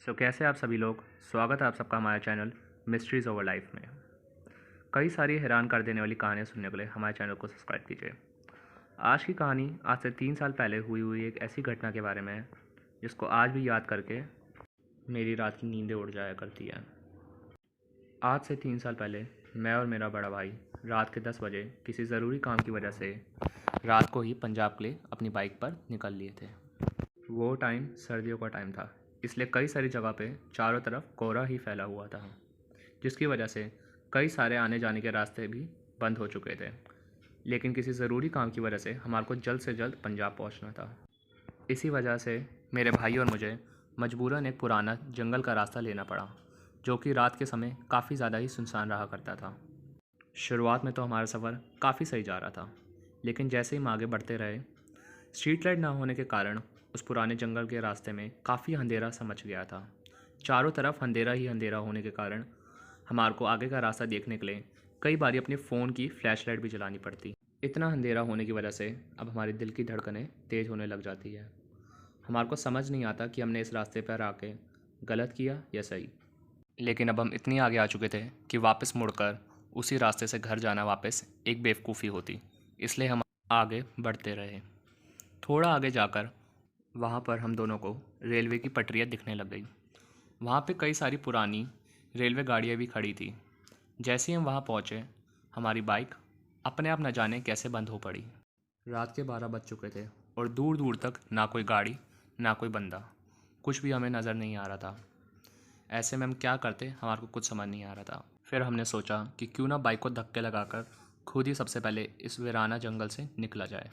कैसे आप सभी लोग। स्वागत है आप सबका हमारे चैनल मिस्ट्रीज़ ओवर लाइफ में। कई सारी हैरान कर देने वाली कहानियाँ सुनने के लिए हमारे चैनल को सब्सक्राइब कीजिए। आज की कहानी आज से 3 साल पहले हुई एक ऐसी घटना के बारे में है जिसको आज भी याद करके मेरी रात की नींदें उड़ जाया करती है। आज से 3 साल पहले मैं और मेरा बड़ा भाई रात के 10 बजे किसी ज़रूरी काम की वजह से रात को ही पंजाब के लिए अपनी बाइक पर निकल लिए थे। वो टाइम सर्दियों का टाइम था, इसलिए कई सारी जगह पे चारों तरफ कोहरा ही फैला हुआ था, जिसकी वजह से कई सारे आने जाने के रास्ते भी बंद हो चुके थे। लेकिन किसी ज़रूरी काम की वजह से हमारे को जल्द से जल्द पंजाब पहुंचना था। इसी वजह से मेरे भाई और मुझे मजबूरन एक पुराना जंगल का रास्ता लेना पड़ा, जो कि रात के समय काफ़ी ज़्यादा ही सुनसान रहा करता था। शुरुआत में तो हमारा सफ़र काफ़ी सही जा रहा था, लेकिन जैसे ही हम आगे बढ़ते रहे, स्ट्रीट लाइट ना होने के कारण उस पुराने जंगल के रास्ते में काफ़ी अंधेरा सा मच गया था। चारों तरफ अंधेरा ही अंधेरा होने के कारण हमारे को आगे का रास्ता देखने के लिए कई बारी अपने फ़ोन की फ्लैश लाइट भी जलानी पड़ती। इतना अंधेरा होने की वजह से अब हमारे दिल की धड़कनें तेज़ होने लग जाती है। हमारे को समझ नहीं आता कि हमने इस रास्ते पर आके गलत किया या सही। लेकिन अब हम इतनी आगे आ चुके थे कि वापस मुड़कर उसी रास्ते से घर जाना वापस एक बेवकूफ़ी होती, इसलिए हम आगे बढ़ते रहे। थोड़ा आगे जाकर वहाँ पर हम दोनों को रेलवे की पटरियाँ दिखने लग गई। वहाँ पे कई सारी पुरानी रेलवे गाड़ियाँ भी खड़ी थी। जैसे ही हम वहाँ पहुँचे, हमारी बाइक अपने आप न जाने कैसे बंद हो पड़ी। रात के 12 बज चुके थे और दूर दूर तक ना कोई गाड़ी ना कोई बंदा, कुछ भी हमें नज़र नहीं आ रहा था। ऐसे में हम क्या करते हमारे को कुछ समझ नहीं आ रहा था। फिर हमने सोचा कि क्यों ना बाइक को धक्के लगाकर खुद ही सबसे पहले इस वीराना जंगल से निकला जाए।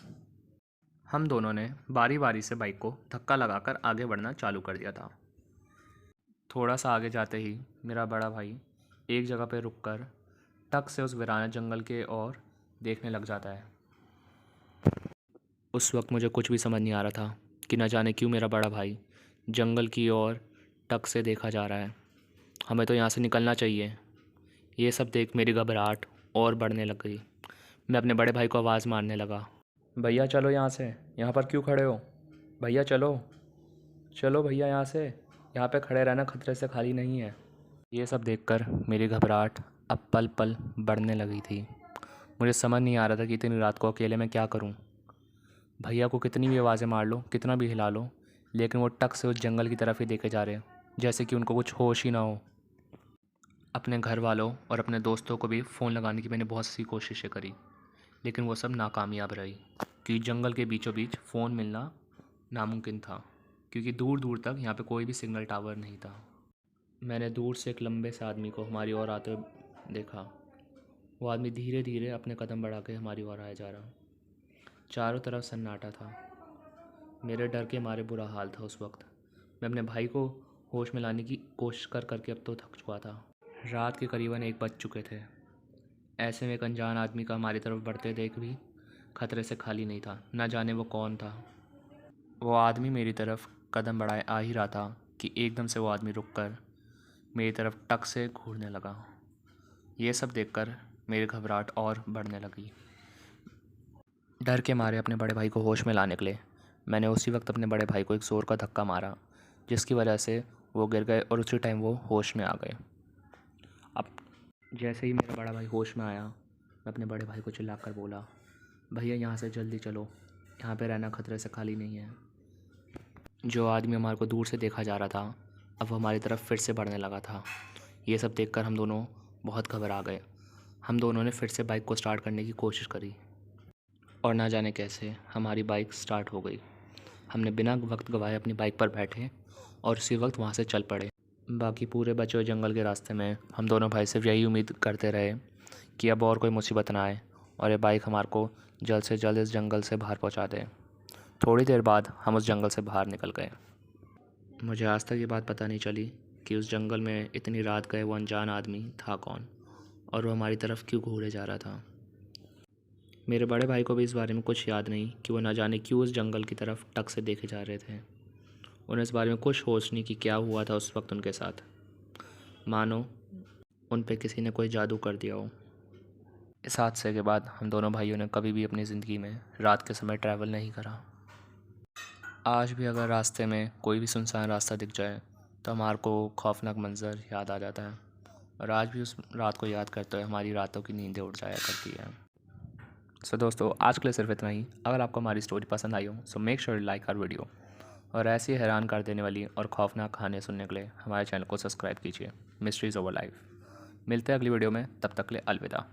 हम दोनों ने बारी बारी से बाइक को धक्का लगाकर आगे बढ़ना चालू कर दिया था। थोड़ा सा आगे जाते ही मेरा बड़ा भाई एक जगह पर रुककर टक से उस वीराना जंगल के ओर देखने लग जाता है। उस वक्त मुझे कुछ भी समझ नहीं आ रहा था कि न जाने क्यों मेरा बड़ा भाई जंगल की ओर टक से देखा जा रहा है। हमें तो यहाँ से निकलना चाहिए। ये सब देख मेरी घबराहट और बढ़ने लग गई। मैं अपने बड़े भाई को आवाज़ मारने लगा, भैया चलो यहाँ से, यहाँ पर क्यों खड़े हो? भैया चलो चलो भैया, यहाँ पे खड़े रहना खतरे से खाली नहीं है। ये सब देखकर मेरी घबराहट अब पल पल बढ़ने लगी थी। मुझे समझ नहीं आ रहा था कि इतनी रात को अकेले मैं क्या करूं। भैया को कितनी भी आवाज़ें मार लो, कितना भी हिला लो, लेकिन वो टक से उस जंगल की तरफ ही देखे जा रहे, जैसे कि उनको कुछ होश ही ना हो। अपने घर वालों और अपने दोस्तों को भी फ़ोन लगाने की मैंने बहुत सी कोशिशें करी, लेकिन वो सब नाकामयाब रही, क्योंकि जंगल के बीचों बीच फ़ोन मिलना नामुमकिन था, क्योंकि दूर दूर तक यहाँ पे कोई भी सिग्नल टावर नहीं था। मैंने दूर से एक लंबे से आदमी को हमारी ओर आते देखा। वो आदमी धीरे धीरे अपने कदम बढ़ा के हमारी ओर आया जा रहा। चारों तरफ सन्नाटा था। मेरे डर के मारे बुरा हाल था उस वक्त। मैं अपने भाई को होश में लाने की कोशिश कर करके अब तो थक चुका था। रात के करीबन 1 बज चुके थे। ऐसे में एक अनजान आदमी का हमारी तरफ बढ़ते देख भी खतरे से खाली नहीं था। न जाने वो कौन था। वो आदमी मेरी तरफ कदम बढ़ाए आ ही रहा था कि एकदम से वो आदमी रुककर मेरी तरफ टक से घूरने लगा। ये सब देखकर मेरी घबराहट और बढ़ने लगी। डर के मारे अपने बड़े भाई को होश में लाने के लिए मैंने उसी वक्त अपने बड़े भाई को एक ज़ोर का धक्का मारा, जिसकी वजह से वो गिर गए और उसी टाइम वो होश में आ गए। अब जैसे ही मेरा बड़ा भाई होश में आया, मैं अपने बड़े भाई को चिल्लाकर बोला, भैया यहाँ से जल्दी चलो, यहाँ पे रहना खतरे से खाली नहीं है। जो आदमी हमारे को दूर से देखा जा रहा था, अब वो हमारी तरफ फिर से बढ़ने लगा था। ये सब देखकर हम दोनों बहुत घबरा गए। हम दोनों ने फिर से बाइक को स्टार्ट करने की कोशिश करी और ना जाने कैसे हमारी बाइक स्टार्ट हो गई। हमने बिना वक्त गवाए अपनी बाइक पर बैठे और उसी वक्त वहाँ से चल पड़े। बाकी पूरे बचे हुए जंगल के रास्ते में हम दोनों भाई सिर्फ यही उम्मीद करते रहे कि अब और कोई मुसीबत ना आए और ये बाइक हमारे को जल्द से जल्द इस जंगल से बाहर पहुँचा दे। थोड़ी देर बाद हम उस जंगल से बाहर निकल गए। मुझे आज तक ये बात पता नहीं चली कि उस जंगल में इतनी रात गए वो अनजान आदमी था कौन और वो हमारी तरफ क्यों घूरे जा रहा था। मेरे बड़े भाई को भी इस बारे में कुछ याद नहीं कि वो ना जाने क्यों उस जंगल की तरफ टक से देखे जा रहे थे। उन्हें इस बारे में कुछ होश नहीं कि क्या हुआ था उस वक्त उनके साथ। मानो उन पे किसी ने कोई जादू कर दिया हो। इस हादसे के बाद हम दोनों भाइयों ने कभी भी अपनी ज़िंदगी में रात के समय ट्रैवल नहीं करा। आज भी अगर रास्ते में कोई भी सुनसान रास्ता दिख जाए तो हमारे को खौफनाक मंज़र याद आ जाता है और आज भी उस रात को याद करते हुए हमारी रातों की नींदें उड़ जाया करती है। सो दोस्तों, आज के लिए सिर्फ इतना ही। अगर आपको हमारी स्टोरी पसंद आई हो so make sure like our video, और ऐसी हैरान कर देने वाली और खौफनाक कहानियाँ सुनने के लिए हमारे चैनल को सब्सक्राइब कीजिए। Mysteries over life. मिलते हैं अगली वीडियो में, तब तक के लिए अलविदा।